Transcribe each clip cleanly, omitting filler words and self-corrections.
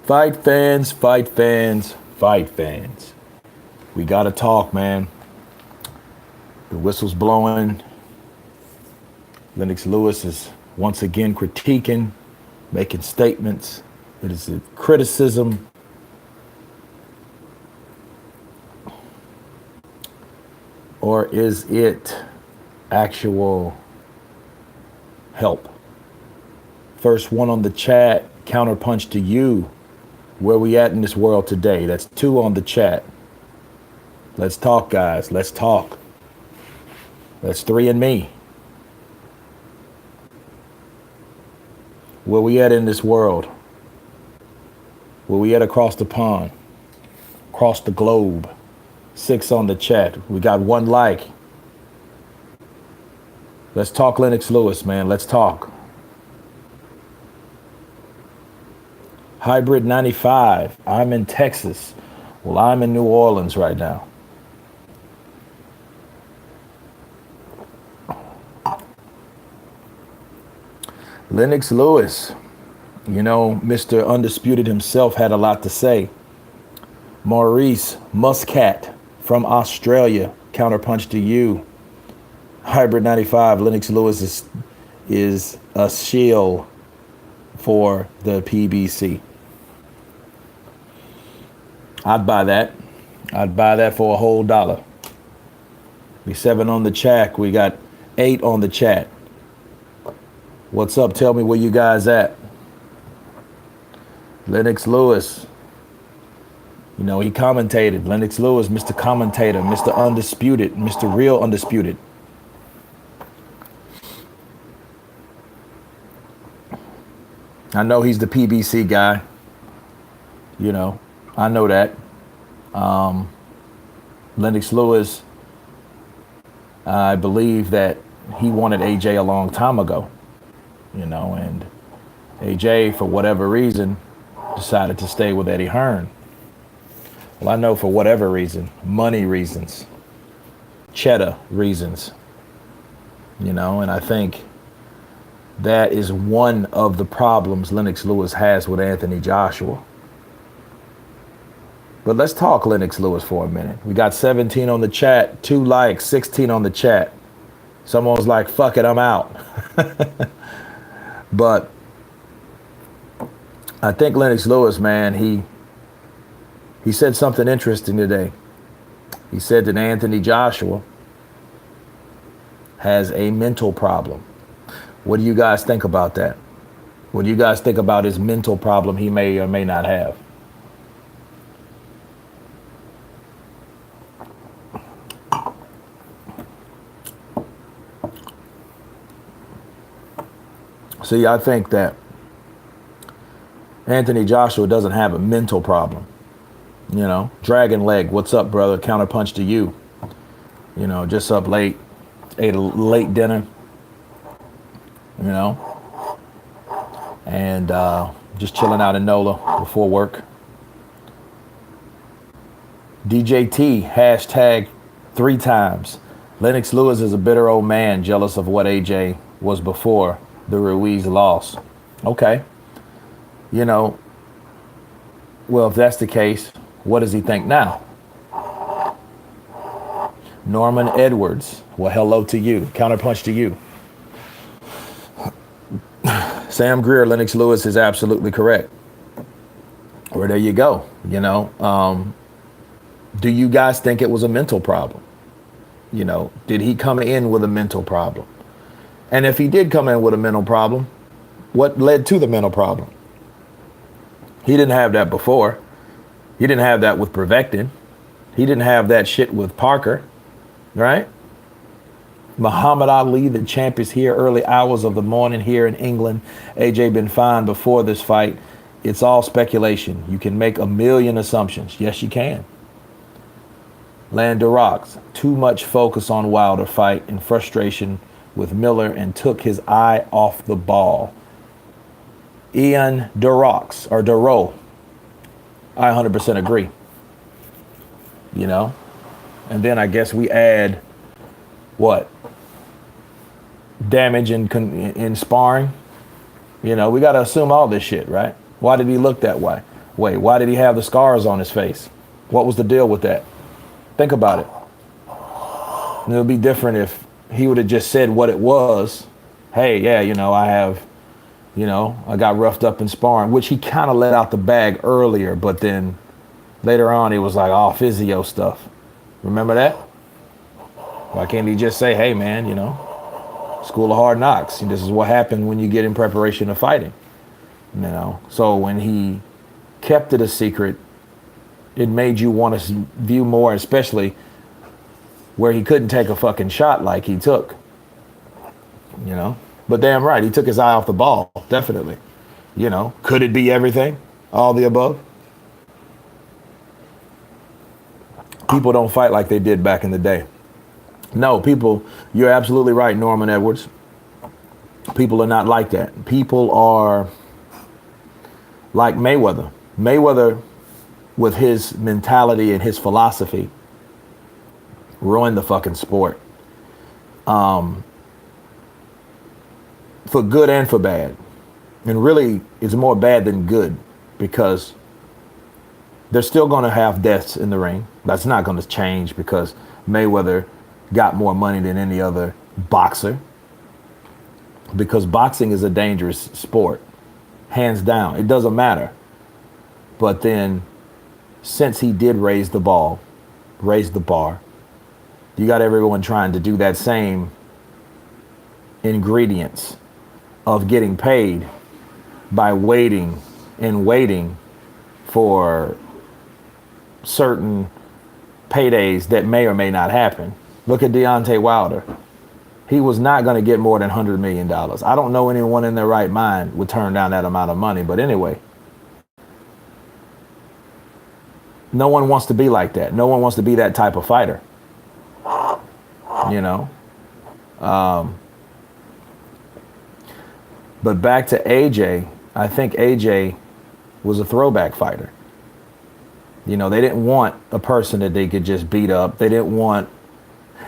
Fight fans, fight fans, fight fans. We got to talk, man. The whistle's blowing. Lennox Lewis is once again critiquing, making statements. It is a criticism. Or is it actual help? First one on the chat, counterpunch to you. Where we at in this world today? That's 2 on the chat. Let's talk, guys. Let's talk. That's 3 and me. Where we at in this world? Where we at across the pond? Across the globe? 6 on the chat. We got 1 like. Let's talk Lennox Lewis, man. Let's talk. Hybrid 95. I'm in Texas. Well, I'm in New Orleans right now. Lennox Lewis, you know, Mr. Undisputed himself had a lot to say. Maurice Muscat from Australia, counterpunch to you. Hybrid 95, Lennox Lewis is a shield for the PBC. I'd buy that. I'd buy that for a whole $1. We 7 on the chat. We got 8 on the chat. What's up? Tell me where you guys at. Lennox Lewis. You know, he commentated. Lennox Lewis, Mr. Commentator, Mr. Undisputed, Mr. Real Undisputed. I know he's the PBC guy. You know, I know that. Lennox Lewis, I believe that he wanted AJ a long time ago, you know, and AJ, for whatever reason, decided to stay with Eddie Hearn. Well, I know for whatever reason, money reasons, cheddar reasons, you know, and I think that is one of the problems Lennox Lewis has with Anthony Joshua. But let's talk Lennox Lewis for a minute. We got 17 on the chat, 2 likes, 16 on the chat. Someone was like, fuck it, I'm out. But I think Lennox Lewis, man, he said something interesting today. He said that Anthony Joshua has a mental problem. What do you guys think about that? What do you guys think about his mental problem he may or may not have? See, I think that Anthony Joshua doesn't have a mental problem. You know, Dragon Leg, what's up, brother? Counterpunch to you. You know, just up late, ate a late dinner, you know, and just chilling out in NOLA before work. DJT, hashtag 3 times. Lennox Lewis is a bitter old man, jealous of what AJ was before the Ruiz loss. Okay. You know, well, if that's the case, what does he think now? Norman Edwards, well, hello to you. Counterpunch to you. Sam Greer, Lennox Lewis is absolutely correct. Well, there you go. You know, do you guys think it was a mental problem? You know, did he come in with a mental problem? And if he did come in with a mental problem, what led to the mental problem? He didn't have that before. He didn't have that with Prevectin. He didn't have that shit with Parker, right? Muhammad Ali, the champ, is here early hours of the morning here in England. AJ been fine before this fight. It's all speculation. You can make a million assumptions. Yes, you can. Lander Rocks, too much focus on Wilder fight and frustration with Miller and took his eye off the ball. Ian Durox, or Duro, I 100% agree. You know? And then I guess we add, what? Damage in sparring. You know, we got to assume all this shit, right? Why did he look that way? Wait, why did he have the scars on his face? What was the deal with that? Think about it. And it would be different if he would have just said what it was. Hey, yeah, I got roughed up in sparring, which he kind of let out the bag earlier, but then later on he was like, oh, physio stuff. Remember that? Why can't he just say, hey, man, school of hard knocks. This is what happened when you get in preparation of fighting. So when he kept it a secret, it made you want to view more, especially where he couldn't take a fucking shot like he took. But damn right, he took his eye off the ball, definitely. Could it be everything? All the above? People don't fight like they did back in the day. No, you're absolutely right, Norman Edwards. People are not like that. People are like Mayweather. Mayweather, with his mentality and his philosophy, ruined the fucking sport. For good and for bad. And really, it's more bad than good, because they're still going to have deaths in the ring. That's not going to change because Mayweather got more money than any other boxer. Because boxing is a dangerous sport, hands down. It doesn't matter. But then, since he did raise the bar, you got everyone trying to do that same ingredients of getting paid by waiting for certain paydays that may or may not happen. Look at Deontay Wilder. He was not going to get more than $100 million. I don't know anyone in their right mind would turn down that amount of money. But anyway, no one wants to be like that. No one wants to be that type of fighter. But back to AJ, I think AJ was a throwback fighter. They didn't want a person that they could just beat up. They didn't want,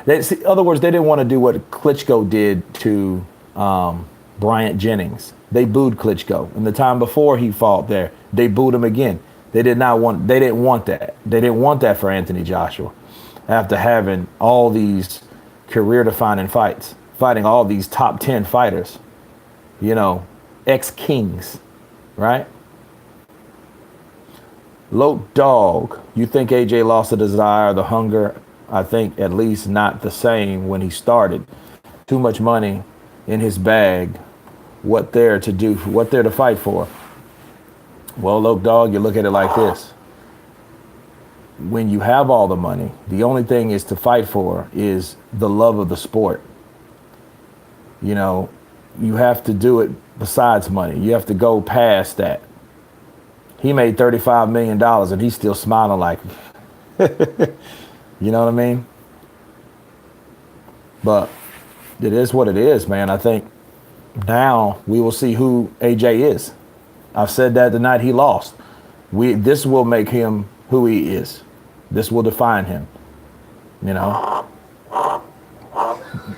in other words, they didn't want to do what Klitschko did to Bryant Jennings. They booed Klitschko. And the time before he fought there, they booed him again. They didn't want that. They didn't want that for Anthony Joshua. After having all these career-defining fights, fighting all these top 10 fighters, ex-kings, right? Loke Dog, you think AJ lost the desire, the hunger? I think at least not the same when he started. Too much money in his bag. What there to fight for? Well, Loke Dog, you look at it like this. When you have all the money, the only thing is to fight for is the love of the sport. You have to do it besides money. You have to go past that. He made $35 million and he's still smiling like, you know what I mean? But it is what it is, man. I think now we will see who AJ is. I've said that the night he lost. This will make him who he is. This will define him.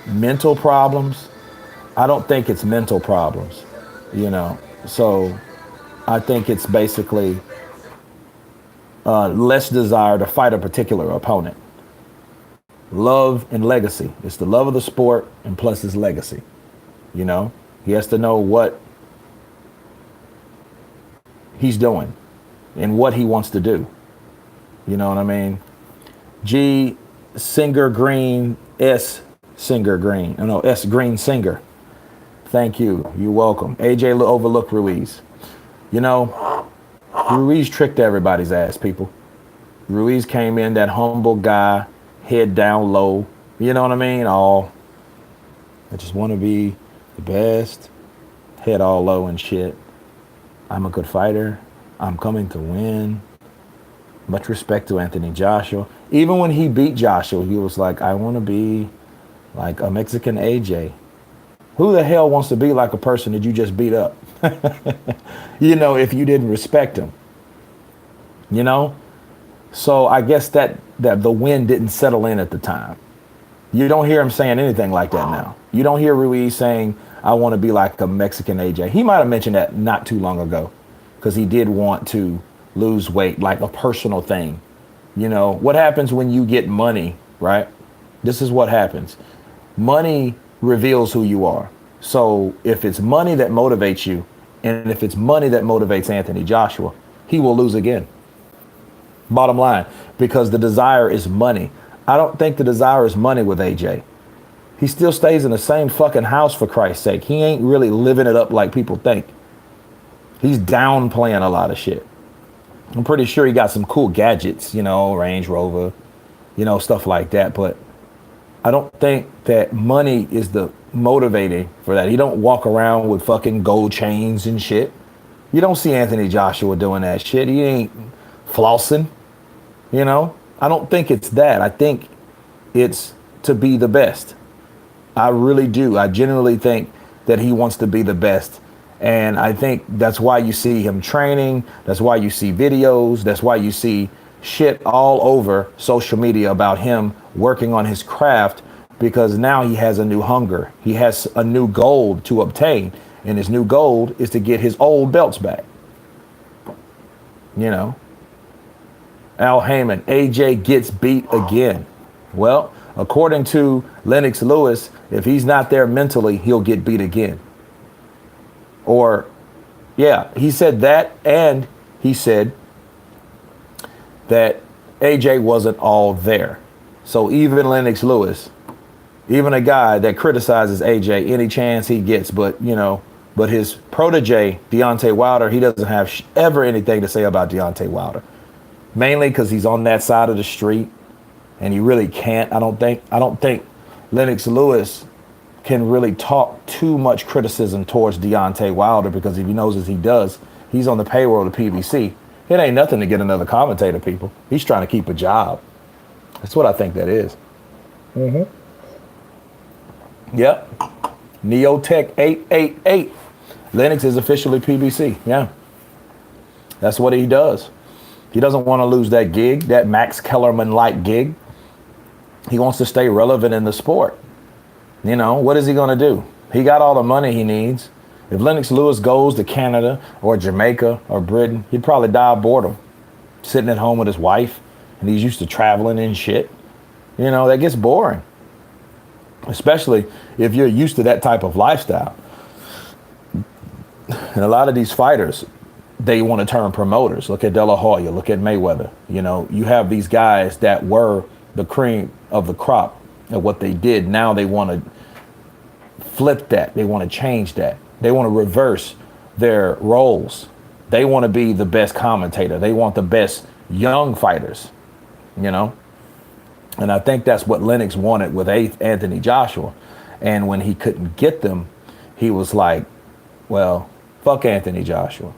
Mental problems. I don't think it's mental problems, So I think it's basically less desire to fight a particular opponent. Love and legacy. It's the love of the sport and plus his legacy. He has to know what he's doing and what he wants to do. You know what I mean? G Singer Green, S Singer Green. No, S Green Singer. Thank you. You're welcome. AJ overlooked Ruiz. Ruiz tricked everybody's ass, people. Ruiz came in, that humble guy, head down low. You know what I mean? I just want to be the best. Head all low and shit. I'm a good fighter. I'm coming to win. Much respect to Anthony Joshua. Even when he beat Joshua, he was like, I want to be like a Mexican AJ. Who the hell wants to be like a person that you just beat up? If you didn't respect him. So I guess that the win didn't settle in at the time. You don't hear him saying anything like that now. You don't hear Ruiz saying, I want to be like a Mexican AJ. He might have mentioned that not too long ago because he did want to lose weight, like a personal thing. You know, what happens when you get money, right? This is what happens. Money reveals who you are. So if it's money that motivates you, and if it's money that motivates Anthony Joshua, he will lose again. Bottom line, because the desire is money. I don't think the desire is money with AJ. He still stays in the same fucking house, for Christ's sake. He ain't really living it up like people think. He's downplaying a lot of shit. I'm pretty sure he got some cool gadgets, you know, Range Rover, you know, stuff like that. But I don't think that money is the motivating for that. He don't walk around with fucking gold chains and shit. You don't see Anthony Joshua doing that shit. He ain't flossing, you know. I don't think it's that. I think it's to be the best. I really do. I genuinely think that he wants to be the best. And I think that's why you see him training. That's why you see videos. That's why you see shit all over social media about him working on his craft, because now he has a new hunger. He has a new goal to obtain. And his new goal is to get his old belts back. You know, Al Heyman, AJ gets beat again. Well, according to Lennox Lewis, if he's not there mentally, he'll get beat again. Or, yeah, he said that, and he said that AJ wasn't all there. So even Lennox Lewis, even a guy that criticizes AJ any chance he gets, but, you know, but his protege, Deontay Wilder, he doesn't have ever anything to say about Deontay Wilder. Mainly because he's on that side of the street, and he really can't. I don't think Lennox Lewis can really talk too much criticism towards Deontay Wilder, because if he knows as he does, he's on the payroll of PBC. It ain't nothing to get another commentator, people. He's trying to keep a job. That's what I think that is. Mm-hmm. Yep. Neotech 888. Lennox is officially PBC. Yeah. That's what he does. He doesn't want to lose that gig, that Max Kellerman-like gig. He wants to stay relevant in the sport. You know, what is he going to do? He got all the money he needs. If Lennox Lewis goes to Canada or Jamaica or Britain, he'd probably die of boredom, sitting at home with his wife, and he's used to traveling and shit. You know, that gets boring, especially if you're used to that type of lifestyle. And a lot of these fighters, they want to turn promoters. Look at De La Hoya, look at Mayweather. You know, you have these guys that were the cream of the crop at what they did. Now they want to flip that. They want to change that. They want to reverse their roles. They want to be the best commentator. They want the best young fighters, you know? And I think that's what Lennox wanted with Anthony Joshua. And when he couldn't get them, he was like, well, fuck Anthony Joshua.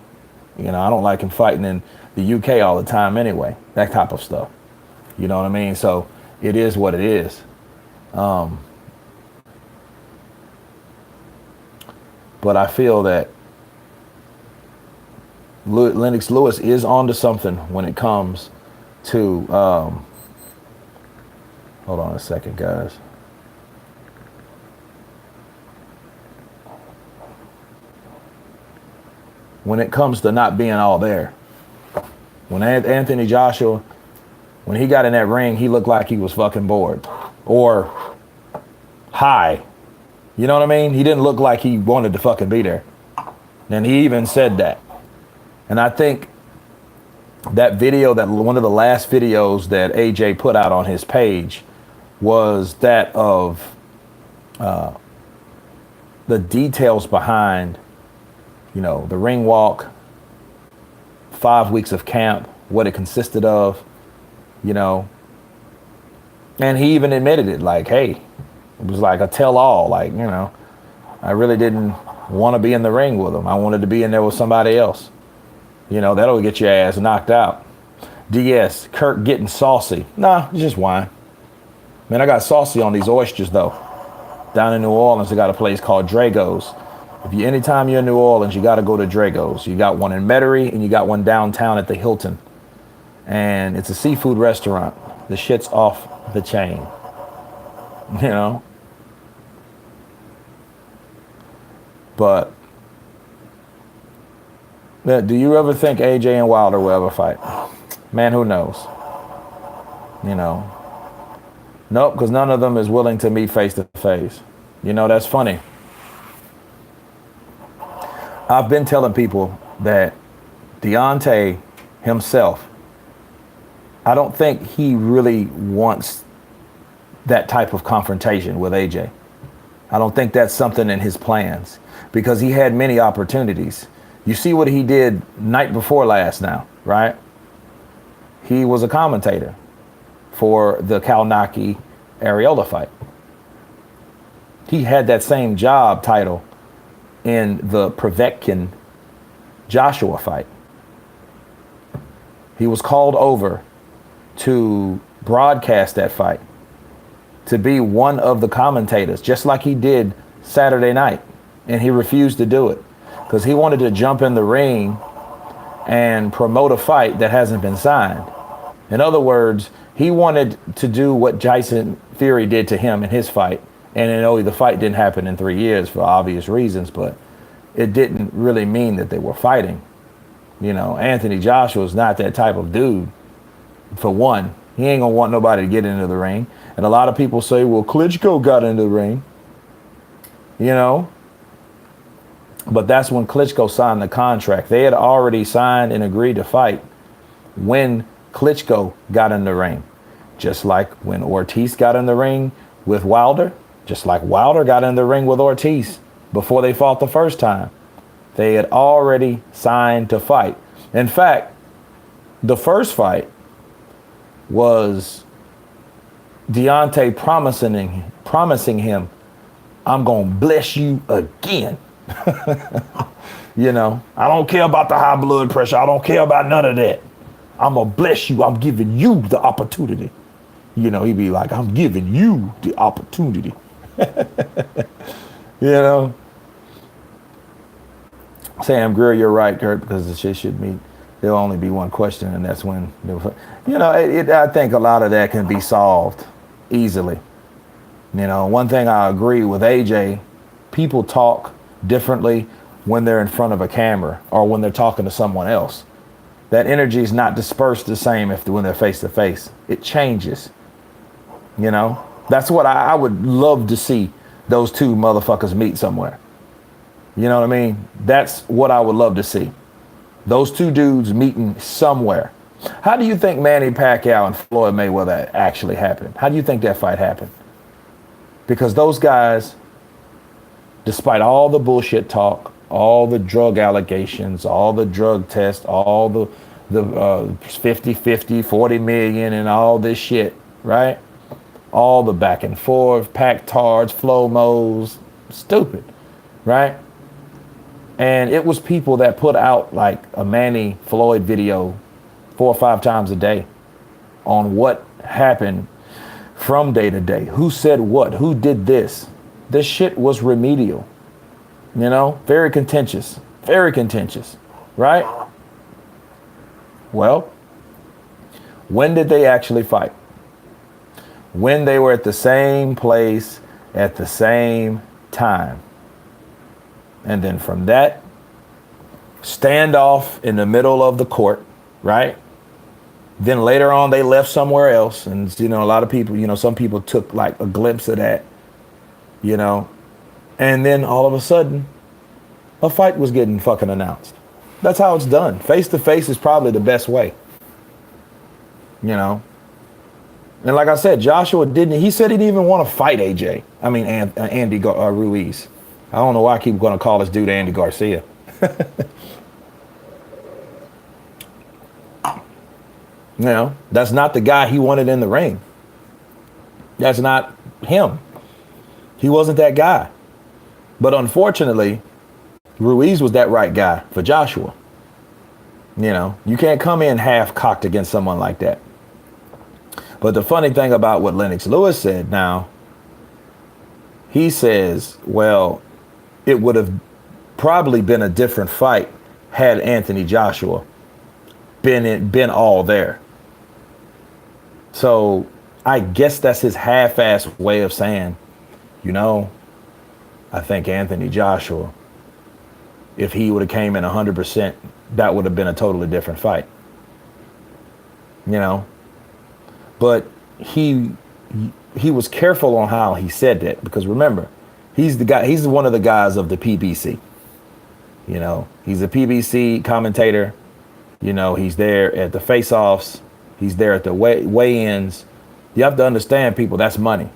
You know, I don't like him fighting in the UK all the time anyway, that type of stuff. You know what I mean? So it is what it is. But I feel that Lennox Lewis is onto something when it comes to, hold on a second, guys. When it comes to not being all there. When Anthony Joshua, when he got in that ring, he looked like he was fucking bored or high. You know what I mean? He didn't look like he wanted to fucking be there. And he even said that. And I think that video, that one of the last videos that AJ put out on his page was that of the details behind, you know, the ring walk, 5 weeks of camp, what it consisted of, you know. And he even admitted it, like, hey, it was like a tell-all, like, you know, I really didn't want to be in the ring with him. I wanted to be in there with somebody else. You know, that'll get your ass knocked out. DS, Kirk getting saucy. Nah, it's just wine. Man, I got saucy on these oysters, though. Down in New Orleans, they got a place called Drago's. Anytime you're in New Orleans, you got to go to Drago's. You got one in Metairie, and you got one downtown at the Hilton. And it's a seafood restaurant. The shit's off the chain. You know? But Do you ever think AJ and Wilder will ever fight? Man, who knows? You know, nope, because none of them is willing to meet face to face. You know, that's funny. I've been telling people that Deontay himself, I don't think he really wants that type of confrontation with AJ. I don't think that's something in his plans because he had many opportunities. You see what he did night before last now, right? He was a commentator for the Kalnaki Ariola fight. He had that same job title in the Povetkin Joshua fight. He was called over to broadcast that fight, to be one of the commentators, just like he did Saturday night. And he refused to do it because he wanted to jump in the ring and promote a fight that hasn't been signed. In other words, he wanted to do what Tyson Fury did to him in his fight. And you know, the fight didn't happen in 3 years for obvious reasons, but it didn't really mean that they were fighting. You know, Anthony Joshua's not that type of dude. For one, he ain't gonna want nobody to get into the ring. And a lot of people say, well, Klitschko got into the ring. You know, but that's when Klitschko signed the contract. They had already signed and agreed to fight when Klitschko got in the ring. Just like when Ortiz got in the ring with Wilder, just like Wilder got in the ring with Ortiz before they fought the first time. They had already signed to fight. In fact, the first fight was Deontay promising him, I'm going to bless you again. You know, I don't care about the high blood pressure. I don't care about none of that. I'm going to bless you. I'm giving you the opportunity. You know, he'd be like, I'm giving you the opportunity. You know, Sam Greer, you're right, Kurt, because the shit should meet. There'll only be one question, and that's when, you know, I think a lot of that can be solved easily. You know, one thing I agree with AJ, people talk differently when they're in front of a camera or when they're talking to someone else. That energy is not dispersed the same when they're face to face. It changes. You know, that's what I would love to see those two motherfuckers meet somewhere. You know what I mean? That's what I would love to see. Those two dudes meeting somewhere. How do you think Manny Pacquiao and Floyd Mayweather actually happened? How do you think that fight happened? Because those guys, despite all the bullshit talk, all the drug allegations, all the drug tests, all the 50-50, 40 million and all this shit, right? All the back and forth, pack tards, flow-mos, stupid, right? And it was people that put out like a Manny Floyd video 4 or 5 times a day on what happened from day to day. Who said what? Who did this? This shit was remedial. You know, very contentious, right? Well, when did they actually fight? When they were at the same place at the same time. And then from that, standoff in the middle of the court, right? Then later on, they left somewhere else. And, you know, a lot of people, you know, some people took like a glimpse of that, you know. And then all of a sudden, a fight was getting fucking announced. That's how it's done. Face to face is probably the best way, you know. And like I said, Joshua he said he didn't even want to fight AJ. I mean, Andy Ruiz. I don't know why I keep going to call this dude Andy Garcia. You know, that's not the guy he wanted in the ring. That's not him. He wasn't that guy. But unfortunately, Ruiz was that right guy for Joshua. You know, you can't come in half-cocked against someone like that. But the funny thing about what Lennox Lewis said now, he says, well, it would have probably been a different fight had Anthony Joshua been all there. So I guess that's his half-assed way of saying, you know, I think Anthony Joshua, if he would have came in 100%, that would have been a totally different fight. You know, but he was careful on how he said that, because remember, he's one of the guys of the PBC. You know, he's a PBC commentator. You know, he's there at the face-offs. He's there at the weigh-ins. You have to understand, people, that's money.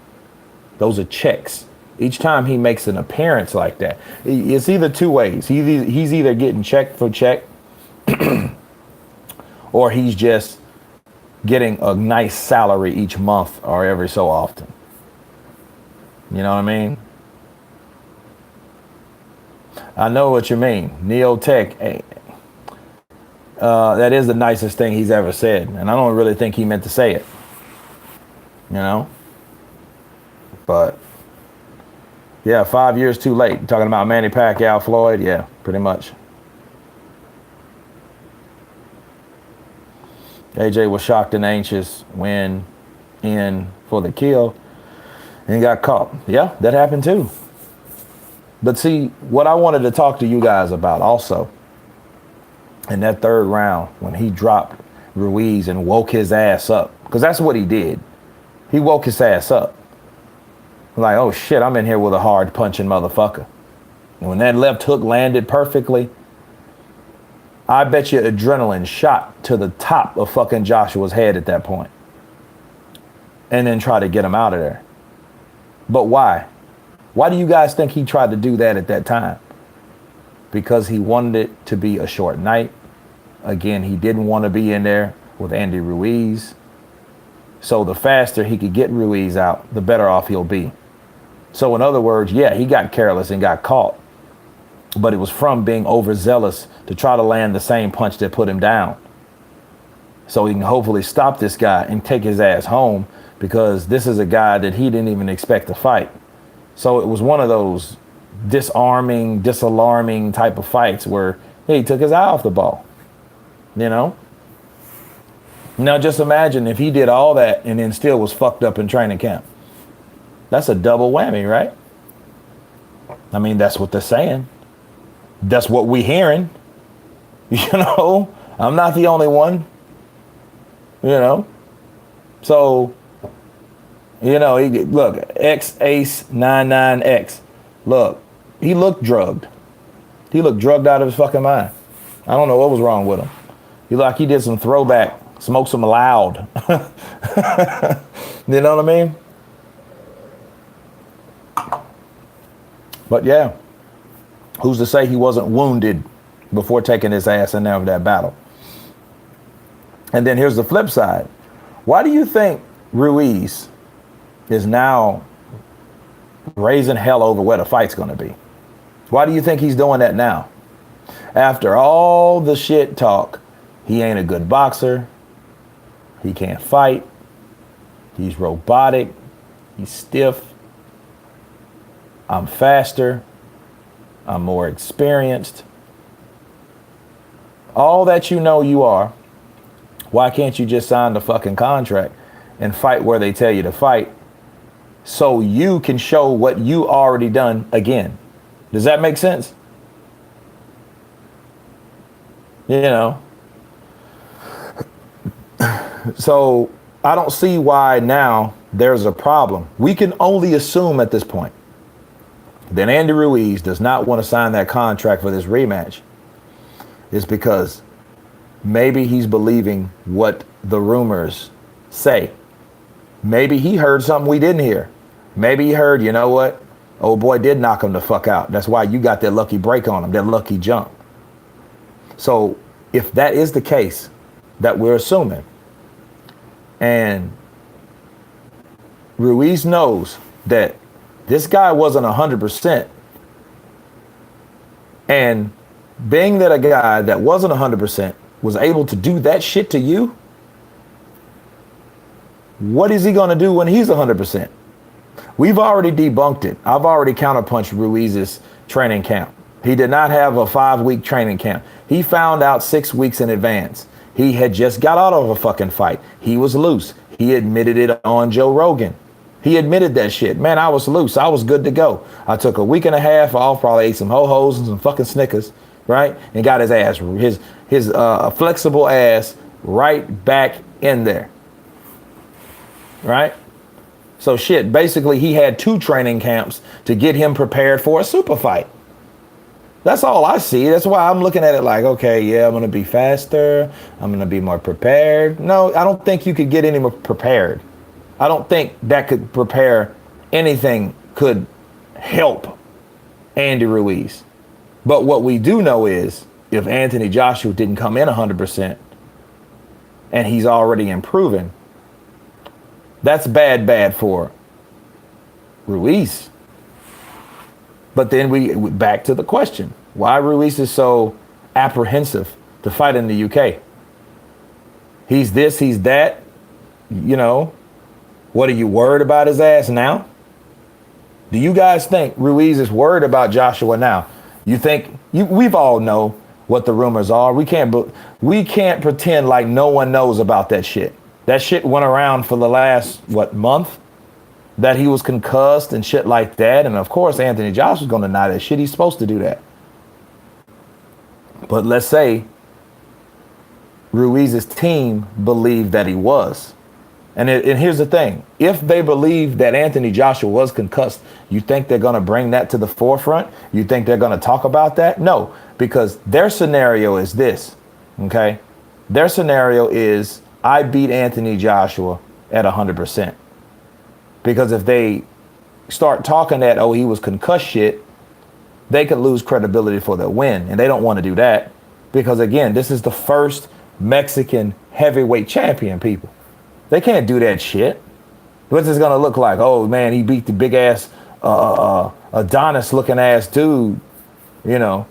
Those are checks. Each time he makes an appearance like that, it's either two ways. He's either getting check for check or he's just getting a nice salary each month or every so often. You know what I mean? I know what you mean. Neotech. That is the nicest thing he's ever said. And I don't really think he meant to say it. You know? But, yeah, 5 years too late. Talking about Manny Pacquiao, Floyd. Yeah, pretty much. AJ was shocked and anxious when in for the kill and got caught. Yeah, that happened too. But see, what I wanted to talk to you guys about also, in that third round, when he dropped Ruiz and woke his ass up, because that's what he did. He woke his ass up. Like, oh shit, I'm in here with a hard punching motherfucker. And when that left hook landed perfectly, I bet you adrenaline shot to the top of fucking Joshua's head at that point. And then try to get him out of there. But why? Why do you guys think he tried to do that at that time? Because he wanted it to be a short night. Again, he didn't want to be in there with Andy Ruiz. So the faster he could get Ruiz out, the better off he'll be. So in other words, yeah, he got careless and got caught. But it was from being overzealous to try to land the same punch that put him down. So he can hopefully stop this guy and take his ass home, because this is a guy that he didn't even expect to fight. So it was one of those disarming, disalarming type of fights where he took his eye off the ball. You know? Now just imagine if he did all that and then still was fucked up in training camp. That's a double whammy, right? I mean, that's what they're saying. That's what we hearing. You know, I'm not the only one. You know, so, you know, look, X-Ace-99X. Look, he looked drugged. He looked drugged out of his fucking mind. I don't know what was wrong with him. He like he did some throwback, smoked some loud. You know what I mean? But yeah. Who's to say he wasn't wounded before taking his ass in there of that battle? And then here's the flip side. Why do you think Ruiz is now raising hell over where the fight's going to be? Why do you think he's doing that now? After all the shit talk, he ain't a good boxer. He can't fight. He's robotic. He's stiff. I'm faster. I'm more experienced. All that you know you are. Why can't you just sign the fucking contract and fight where they tell you to fight, so you can show what you already done again? Does that make sense? You know? So I don't see why now there's a problem. We can only assume at this point that Andy Ruiz does not want to sign that contract for this rematch. It's because maybe he's believing what the rumors say. Maybe he heard something we didn't hear. Maybe he heard, you know what? Old boy did knock him the fuck out. That's why you got that lucky break on him, that lucky jump. So if that is the case that we're assuming, and Ruiz knows that this guy wasn't 100%, and being that a guy that wasn't 100% was able to do that shit to you, what is he going to do when he's 100%? We've already debunked it. I've already counterpunched Ruiz's training camp. He did not have a 5-week training camp. He found out 6 weeks in advance. He had just got out of a fucking fight. He was loose. He admitted it on Joe Rogan. He admitted that shit. Man, I was loose. I was good to go. I took a week and a half off, probably ate some ho-hos and some fucking Snickers, right? And got his ass, his flexible ass right back in there. Right? So shit, basically he had 2 training camps to get him prepared for a super fight. That's all I see. That's why I'm looking at it like, okay, yeah, I'm going to be faster. I'm going to be more prepared. No, I don't think you could get any more prepared. I don't think that could prepare anything could help Andy Ruiz. But what we do know is if Anthony Joshua didn't come in 100% and he's already improving, that's bad for Ruiz. But then we back to the question, why Ruiz is so apprehensive to fight in the UK. He's this, he's that, you know. What, are you worried about his ass now? Do you guys think Ruiz is worried about Joshua now? You think, we've all know what the rumors are. We can't pretend like no one knows about that shit. That shit went around for the last, month? That he was concussed and shit like that. And of course, Anthony Joshua's going to deny that shit. He's supposed to do that. But let's say Ruiz's team believed that he was. And here's the thing. If they believe that Anthony Joshua was concussed, you think they're going to bring that to the forefront? You think they're going to talk about that? No, because their scenario is this, okay? Their scenario is, I beat Anthony Joshua at 100%. Because if they start talking that, oh, he was concussed shit, they could lose credibility for their win. And they don't want to do that. Because, again, this is the first Mexican heavyweight champion, people. They can't do that shit. What's this going to look like? Oh, man, he beat the big-ass Adonis-looking ass dude, you know.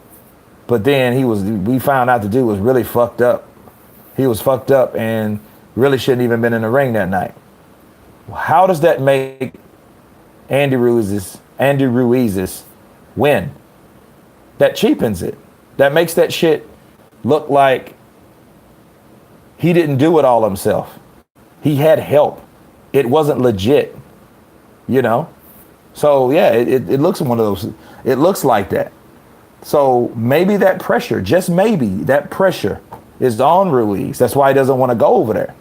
But then we found out the dude was really fucked up. He was fucked up and really shouldn't even been in the ring that night. How does that make Andy Ruiz's win? That cheapens it. That makes that shit look like he didn't do it all himself. He had help. It wasn't legit, you know? So yeah, it looks one of those, it looks like that. So maybe that pressure, just maybe that pressure is on Ruiz. That's why he doesn't want to go over there.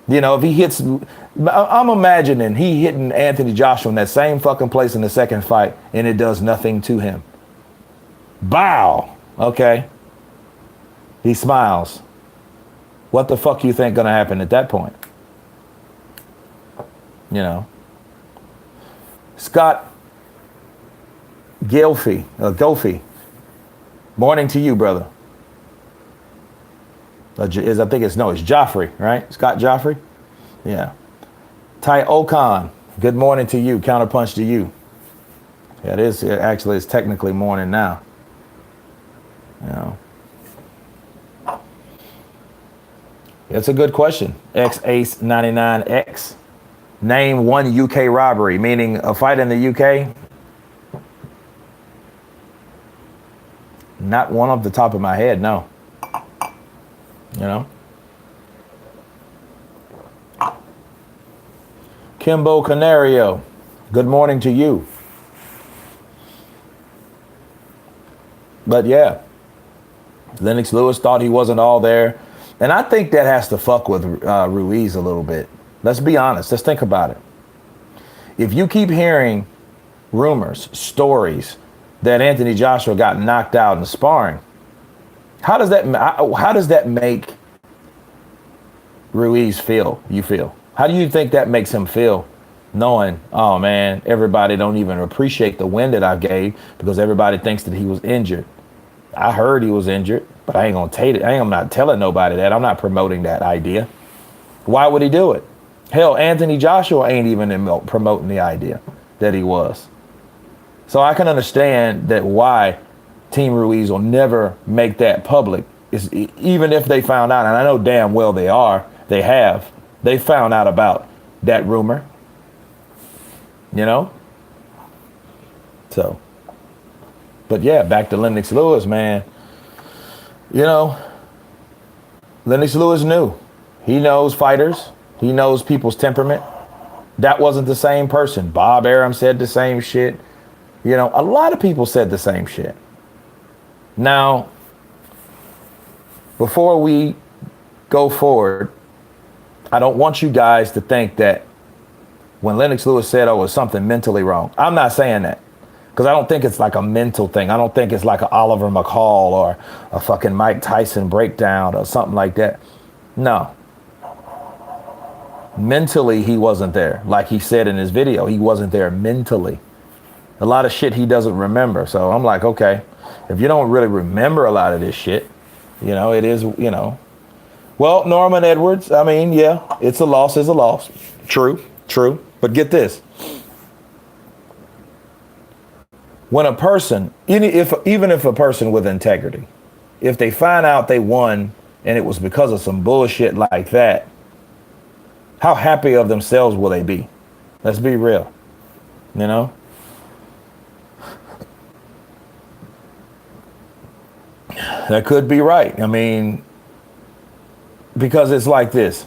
You know, if he hits, I'm imagining he hitting Anthony Joshua in that same fucking place in the second fight and it does nothing to him. Bow. Okay. He smiles. What the fuck you think gonna happen at that point? You know. Scott Gilfie. Morning to you, brother. It's Joffrey, right? Scott Joffrey? Yeah. Ty Okan, good morning to you. Counterpunch to you. Yeah, it's technically morning now. You know. It's a good question. XAce99X. Name one UK robbery, meaning a fight in the UK. Not one off the top of my head, no. You know? Kimbo Canario, good morning to you. But yeah, Lennox Lewis thought he wasn't all there. And I think that has to fuck with Ruiz a little bit. Let's be honest. Let's think about it. If you keep hearing rumors, stories that Anthony Joshua got knocked out in sparring, how does that make Ruiz feel? How do you think that makes him feel, knowing, oh man, everybody don't even appreciate the win that I gave because everybody thinks that he was injured. I heard he was injured, but I ain't gonna take it. I'm not telling nobody that. I'm not promoting that idea. Why would he do it? Hell, Anthony Joshua ain't even promoting the idea that he was. So I can understand that why Team Ruiz will never make that public, is even if they found out, and I know damn well they found out about that rumor, you know? So, but yeah, back to Lennox Lewis, man. You know, Lennox Lewis knew. He knows fighters. He knows people's temperament. That wasn't the same person. Bob Arum said the same shit. You know, a lot of people said the same shit. Now, before we go forward, I don't want you guys to think that when Lennox Lewis said, oh, it was something mentally wrong. I'm not saying that, because I don't think it's like a mental thing. I don't think it's like an Oliver McCall or a fucking Mike Tyson breakdown or something like that. No. Mentally, he wasn't there. Like he said in his video, he wasn't there mentally. A lot of shit he doesn't remember. So I'm like, okay, if you don't really remember a lot of this shit, it is, Well, Norman Edwards, I mean, yeah, it's a loss is a loss. True. But get this. When a person, even if a person with integrity, if they find out they won and it was because of some bullshit like that, how happy of themselves will they be? Let's be real. That could be right. I mean, because it's like this.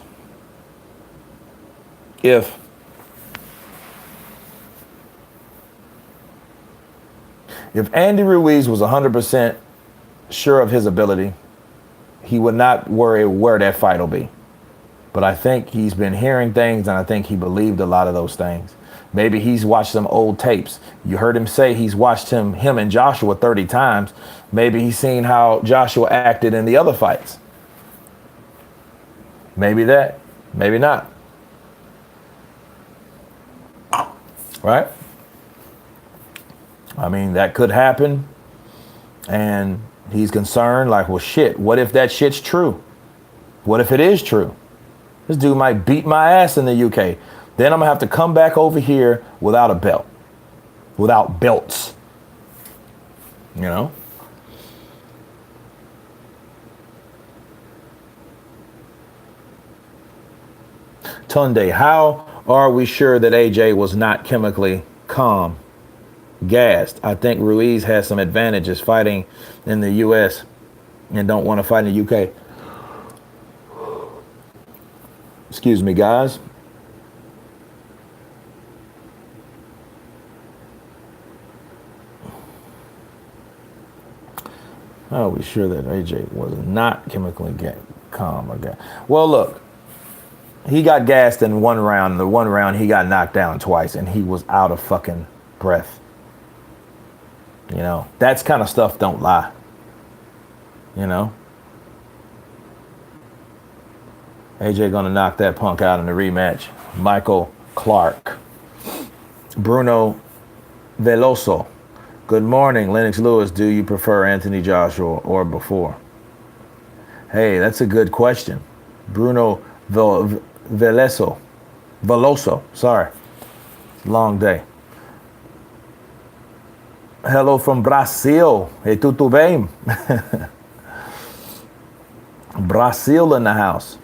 If Andy Ruiz was 100% sure of his ability, he would not worry where that fight will be. But I think he's been hearing things, and I think he believed a lot of those things. Maybe he's watched some old tapes. You heard him say he's watched him and Joshua 30 times. Maybe he's seen how Joshua acted in the other fights. Maybe that, maybe not. Right? I mean, that could happen. And he's concerned, like, well, shit, what if that shit's true? What if it is true? This dude might beat my ass in the UK. Then I'm going to have to come back over here without a belt. Without belts. Tunde, how are we sure that AJ was not chemically calm? Gassed. I think Ruiz has some advantages fighting in the US and don't want to fight in the UK. Excuse me, guys. How are we sure that AJ was not chemically calm or gassed? Well, look, he got gassed in one round. In the one round, he got knocked down twice, and he was out of fucking breath. That's kind of stuff don't lie. AJ gonna knock that punk out in the rematch. Michael Clark. Bruno Veloso. Good morning, Lennox Lewis. Do you prefer Anthony Joshua or before? Hey, that's a good question. Bruno Veloso, sorry. Long day. Hello from Brazil. Hey, tudo bem? Brazil in the house.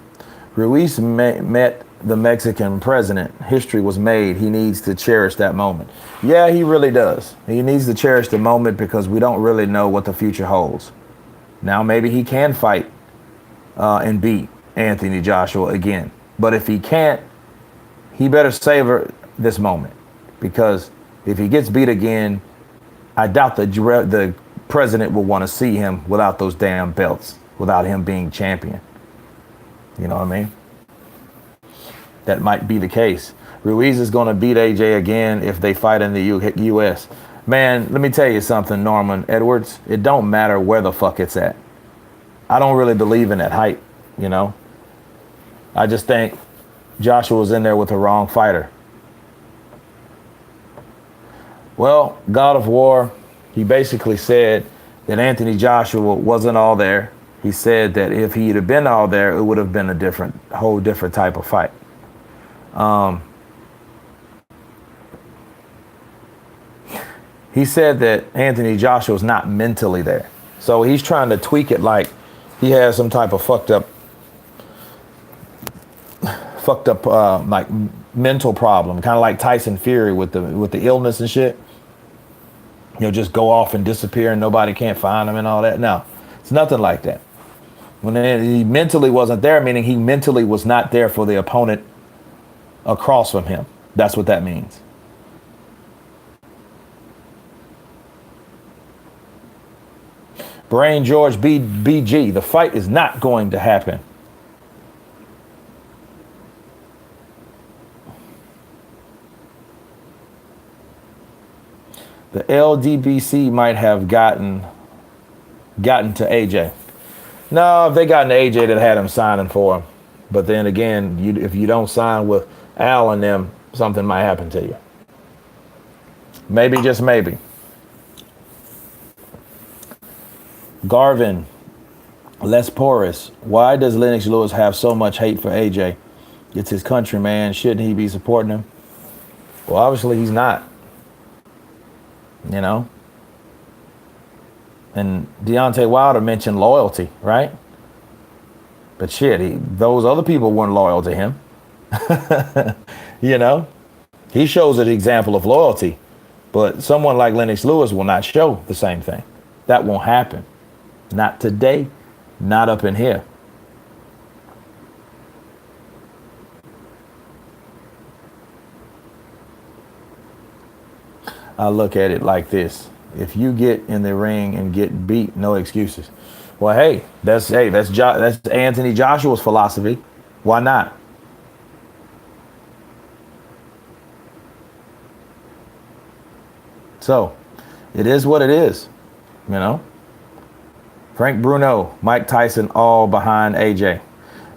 Ruiz met the Mexican president. History was made. He needs to cherish that moment. Yeah, he really does. He needs to cherish the moment because we don't really know what the future holds. Now, maybe he can fight and beat Anthony Joshua again. But if he can't, he better savor this moment, because if he gets beat again, I doubt the president will want to see him without those damn belts, without him being champion. You know what I mean? That might be the case. Ruiz is going to beat AJ again if they fight in the U.S. Man, let me tell you something, Norman Edwards. It don't matter where the fuck it's at. I don't really believe in that hype, I just think Joshua was in there with the wrong fighter. Well, God of War, he basically said that Anthony Joshua wasn't all there. He said that if he'd have been all there, it would have been a whole different type of fight. He said that Anthony Joshua was not mentally there. So he's trying to tweak it like he has some type of fucked up like mental problem, kind of like Tyson Fury with the illness and shit. Just go off and disappear and nobody can't find him and all that. No, it's nothing like that. When he mentally wasn't there, meaning he mentally was not there for the opponent across from him. That's what that means. Brain George BG, the fight is not going to happen. The LDBC might have gotten to AJ. No, if they gotten to AJ, that had him signing for him. But then again, if you don't sign with Al and them, something might happen to you. Maybe, just maybe. Garvin, Les Porus, why does Lennox Lewis have so much hate for AJ? It's his country, man. Shouldn't he be supporting him? Well, obviously he's not. You know? And Deontay Wilder mentioned loyalty, right? But shit, those other people weren't loyal to him. You know? He shows an example of loyalty. But someone like Lennox Lewis will not show the same thing. That won't happen. Not today. Not up in here. I look at it like this. If you get in the ring and get beat, no excuses. Well, hey, that's Anthony Joshua's philosophy. Why not? So, it is what it is, you know. Frank Bruno, Mike Tyson, all behind AJ.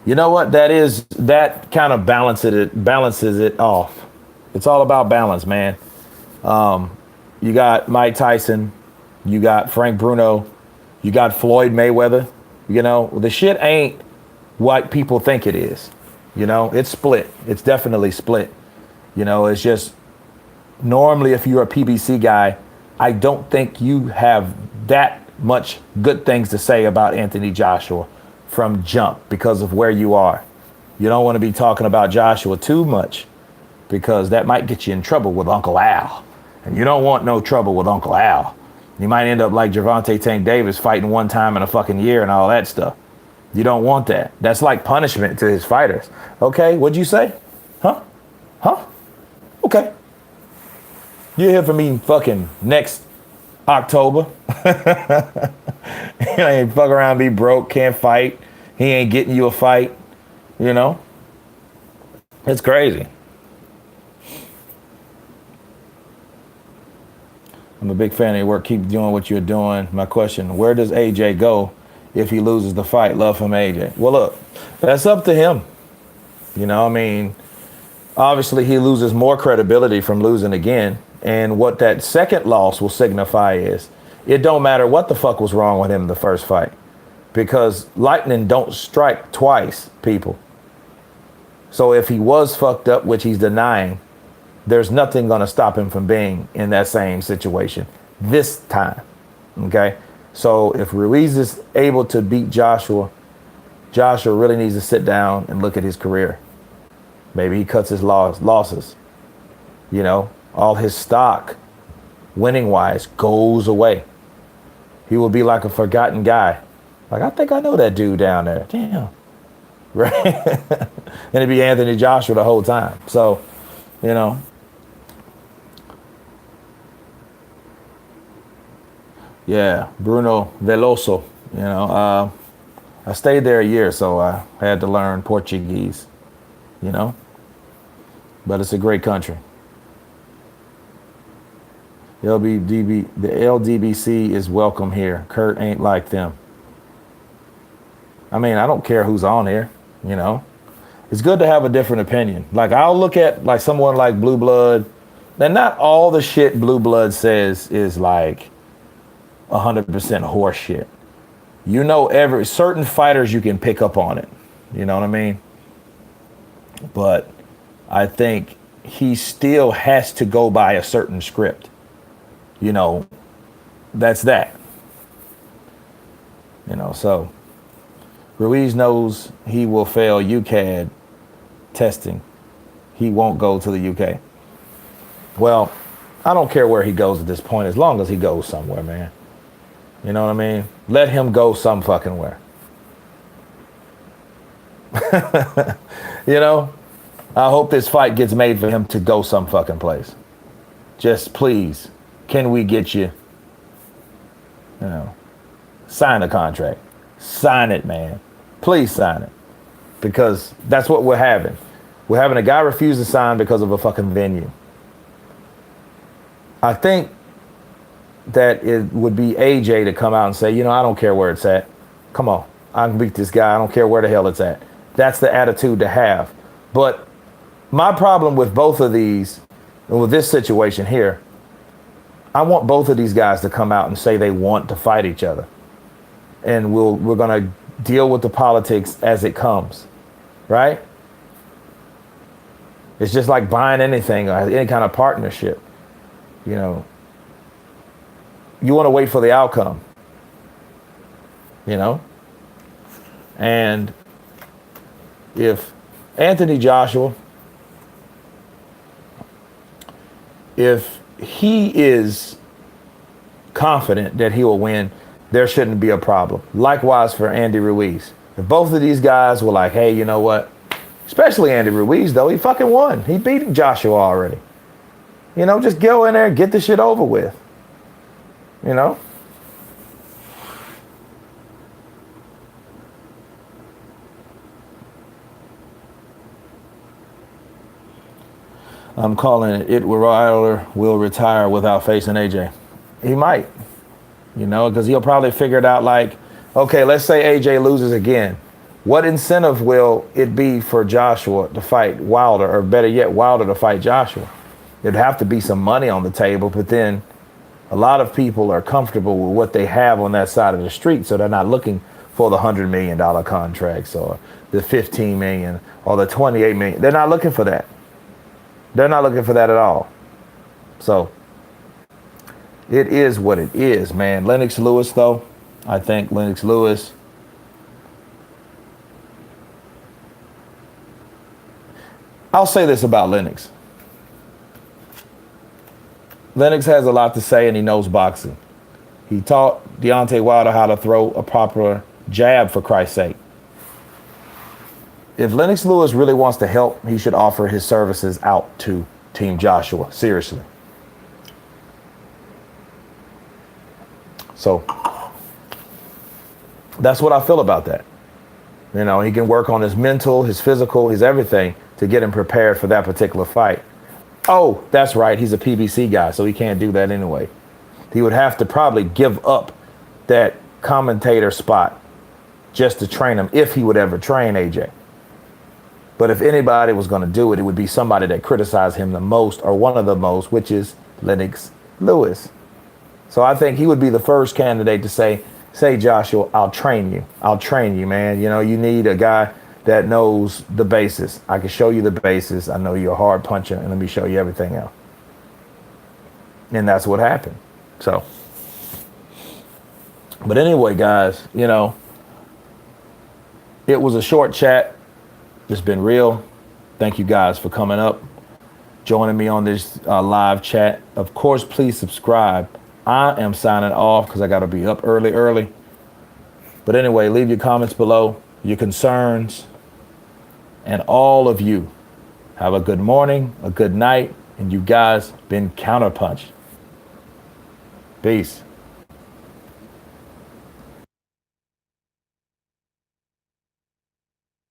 You know what? That kind of balances it off. It's all about balance, man. You got Mike Tyson, you got Frank Bruno, you got Floyd Mayweather. You know, the shit ain't what people think it is. You know, it's split. It's definitely split. You know, it's just normally if you're a PBC guy, I don't think you have that much good things to say about Anthony Joshua from jump because of where you are. You don't want to be talking about Joshua too much because that might get you in trouble with Uncle Al. And you don't want no trouble with Uncle Al. You might end up like Gervonta Tank Davis fighting one time in a fucking year and all that stuff. You don't want that. That's like punishment to his fighters. Okay, what'd you say? Huh? Okay. You're here for me fucking next October. He ain't fuck around, be broke, can't fight. He ain't getting you a fight. You know? It's crazy. I'm a big fan of your work. Keep doing what you're doing. My question, where does AJ go if he loses the fight? Love from AJ. Well, look, that's up to him. You know, I mean, obviously he loses more credibility from losing again. And what that second loss will signify is it don't matter what the fuck was wrong with him in the first fight. Because lightning don't strike twice, people. So if he was fucked up, which he's denying, there's nothing going to stop him from being in that same situation this time. Okay. So if Ruiz is able to beat Joshua really needs to sit down and look at his career. Maybe he cuts his losses. You know, all his stock winning wise goes away. He will be like a forgotten guy. Like, I think I know that dude down there. Damn. Right. And it'd be Anthony Joshua the whole time. So, you know. Yeah, Bruno Veloso. You know, I stayed there a year, so I had to learn Portuguese. You know, but it's a great country. The LDBC is welcome here. Kurt ain't like them. I mean, I don't care who's on here. You know, it's good to have a different opinion. Like, I'll look at like someone like Blue Blood. And not all the shit Blue Blood says is like 100% horse shit. You know, certain fighters you can pick up on it. You know what I mean? But I think he still has to go by a certain script. You know, that's that. You know, so Ruiz knows he will fail UCAD testing. He won't go to the UK. Well, I don't care where he goes at this point, as long as he goes somewhere, man. You know what I mean? Let him go some fucking where. You know? I hope this fight gets made for him to go some fucking place. Just please, can we get you, you know, sign the contract. Sign it, man. Please sign it. Because that's what we're having. We're having a guy refuse to sign because of a fucking venue. I think that it would be AJ to come out and say, you know, I don't care where it's at. Come on. I can beat this guy. I don't care where the hell it's at. That's the attitude to have. But my problem with both of these, and with this situation here, I want both of these guys to come out and say they want to fight each other. And we're going to deal with the politics as it comes. Right? It's just like buying anything, any kind of partnership. You know, you want to wait for the outcome. You know? And if Anthony Joshua, if he is confident that he will win, there shouldn't be a problem. Likewise for Andy Ruiz. If both of these guys were like, hey, you know what? Especially Andy Ruiz, though, he fucking won. He beat Joshua already. You know, just go in there and get the shit over with. You know? I'm calling it Wilder will retire without facing AJ. He might. You know, because he'll probably figure it out like, okay, let's say AJ loses again. What incentive will it be for Joshua to fight Wilder, or better yet, Wilder to fight Joshua? There'd have to be some money on the table, but then a lot of people are comfortable with what they have on that side of the street, so they're not looking for the $100 million contracts or the $15 million or the $28 million. They're not looking for that. They're not looking for that at all. So it is what it is, man. Lennox Lewis, though, I think Lennox Lewis, I'll say this about Lennox. Lennox has a lot to say, and he knows boxing. He taught Deontay Wilder how to throw a proper jab, for Christ's sake. If Lennox Lewis really wants to help, he should offer his services out to Team Joshua. Seriously. So that's what I feel about that. You know, he can work on his mental, his physical, his everything to get him prepared for that particular fight. Oh, that's right. He's a PBC guy, so he can't do that anyway. He would have to probably give up that commentator spot just to train him, if he would ever train AJ. But if anybody was going to do it, it would be somebody that criticized him the most, or one of the most, which is Lennox Lewis. So I think he would be the first candidate to say, Joshua, I'll train you. I'll train you, man. You know, you need a guy that knows the basis. I can show you the basis. I know you're a hard puncher, and let me show you everything else. And that's what happened. So, but anyway, guys, you know, it was a short chat. It's been real. Thank you guys for coming up, joining me on this live chat. Of course, please subscribe. I am signing off because I got to be up early. But anyway, leave your comments below, your concerns, and all of you have a good morning, a good night, and you guys been counterpunched. Peace.